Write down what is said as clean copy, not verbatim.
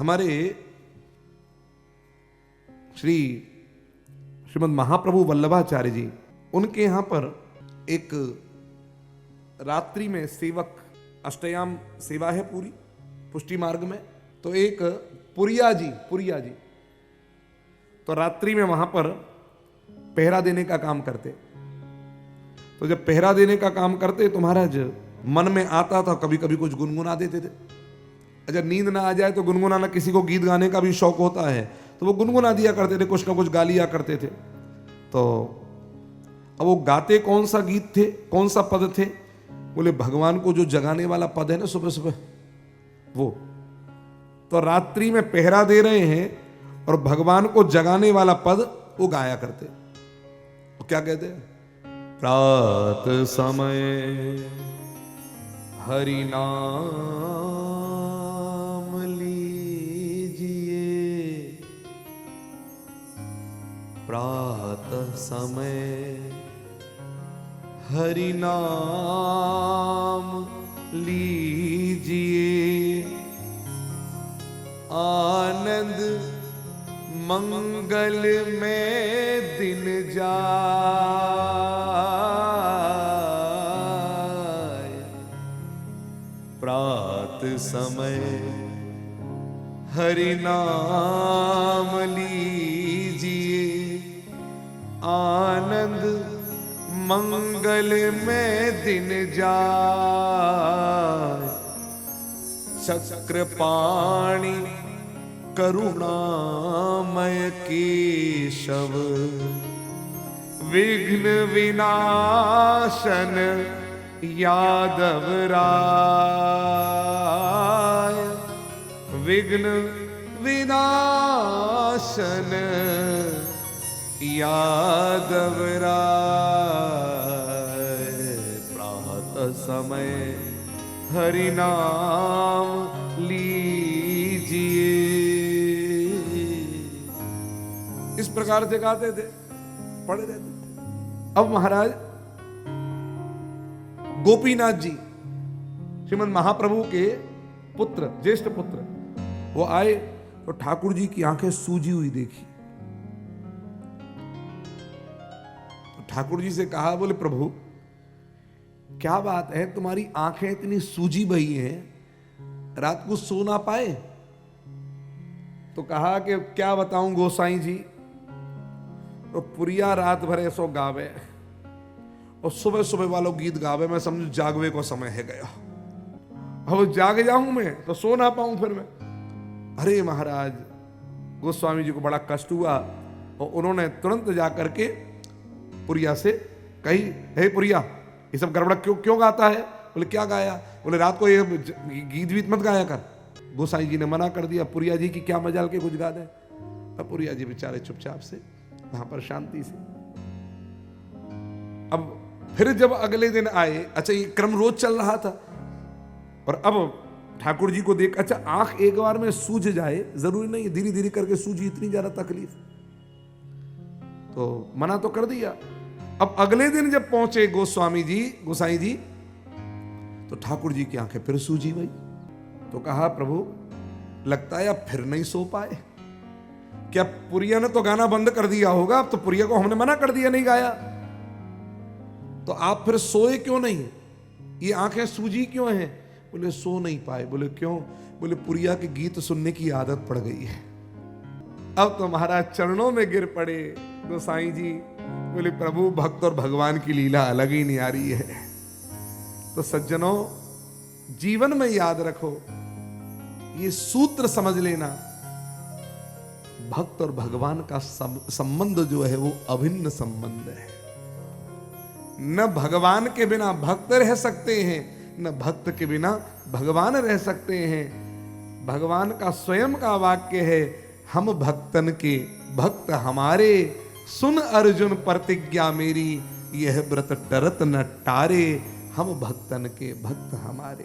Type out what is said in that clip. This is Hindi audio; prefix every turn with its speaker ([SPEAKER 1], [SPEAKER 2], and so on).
[SPEAKER 1] हमारे श्रीमद महाप्रभु वल्लभाचार्य जी, उनके यहां पर एक रात्रि में सेवक, अष्टयाम सेवा है पूरी पुष्टि मार्ग में, तो एक पुरिया जी तो रात्रि में वहां पर पहरा देने का काम करते। तो जब पहरा देने का काम करते तो महाराज मन में आता था, कभी कभी कुछ गुनगुना देते थे। अगर नींद ना आ जाए तो गुनगुनाना, किसी को गीत गाने का भी शौक होता है तो वो गुनगुना दिया करते थे, कुछ ना कुछ गा लिया करते थे। तो अब वो गाते कौन सा गीत थे, कौन सा पद थे? बोले भगवान को जो जगाने वाला पद है ना सुबह सुबह, वो। तो रात्रि में पहरा दे रहे हैं और भगवान को जगाने वाला पद वो गाया करते। वो क्या कहते हैं? प्रात समय हरि नाम लीजिए, प्रात समय हरि नाम लीजिए, आनंद मंगल में दिन जाए, प्रात समय हरि नाम लीजिए, आनंद मंगल में दिन जाए, चक्रपाणि करुणामय केशव, विघ्न विनाशन यादव राय, विघ्न विनाशन यादव राय, प्रातः समय हरि नाम लीजिए। इस प्रकार से गाते थे, पढ़े रहते थे। अब महाराज गोपीनाथ जी, श्रीमद महाप्रभु के पुत्र, ज्येष्ठ पुत्र, वो आए तो ठाकुर जी की आंखें सूजी हुई देखी। तो ठाकुर जी से कहा, बोले प्रभु क्या बात है, तुम्हारी आंखें इतनी सूजी बही हैं, रात को सो ना पाए? तो कहा कि क्या बताऊं गोसाई जी, तो पुरिया रात भर ऐसो गावे और सुबह सुबह वालों गीत गावे, मैं समझू जागवे को समय है गया। अब जाग जाऊं मैं तो सो ना पाऊं फिर मैं। अरे महाराज, गोस्वामी जी को बड़ा कष्ट हुआ और उन्होंने तुरंत जाकर के पुरिया से कही, हे पुरिया, ये सब गड़बड़ क्यों गाता है? बोले क्या गाया? बोले रात को ये गीत वीत मत गाया कर। गोसाई जी ने मना कर दिया, पुरिया जी की क्या मजाल के कुछ गा दे। अब पुरिया जी बेचारे चुपचाप से वहां पर शांति से। अब फिर जब अगले दिन आए, अच्छा ये क्रम रोज चल रहा था, और अब ठाकुर जी को देख, अच्छा आंख एक बार में सूझ जाए जरूरी नहीं, धीरे धीरे करके सूझी, इतनी ज्यादा तकलीफ, तो मना तो कर दिया। अब अगले दिन जब पहुंचे गोस्वामी जी, गोसाई जी, तो ठाकुर जी की आंखें फिर सूजी गई। तो कहा प्रभु लगता है अब फिर नहीं सो पाए। क्या पुरिया ने तो गाना बंद कर दिया होगा, अब तो पुरिया को हमने मना कर दिया, नहीं गाया, तो आप फिर सोए क्यों नहीं? ये आंखें सूजी क्यों हैं? बोले सो नहीं पाए। बोले क्यों? बोले पुरिया के गीत सुनने की आदत पड़ गई है। अब तो महाराज चरणों में गिर पड़े गोसाई जी। बोले प्रभु भक्त और भगवान की लीला अलग ही न्यारी है। तो सज्जनों, जीवन में याद रखो, ये सूत्र समझ लेना, भक्त और भगवान का संबंध जो है वो अभिन्न संबंध है। न भगवान के बिना भक्त रह सकते हैं, न भक्त के बिना भगवान रह सकते हैं। भगवान का स्वयं का वाक्य है, हम भक्तन के भक्त हमारे, सुन अर्जुन प्रतिज्ञा मेरी, यह व्रत टरत न टारे, हम भक्तन के भक्त हमारे।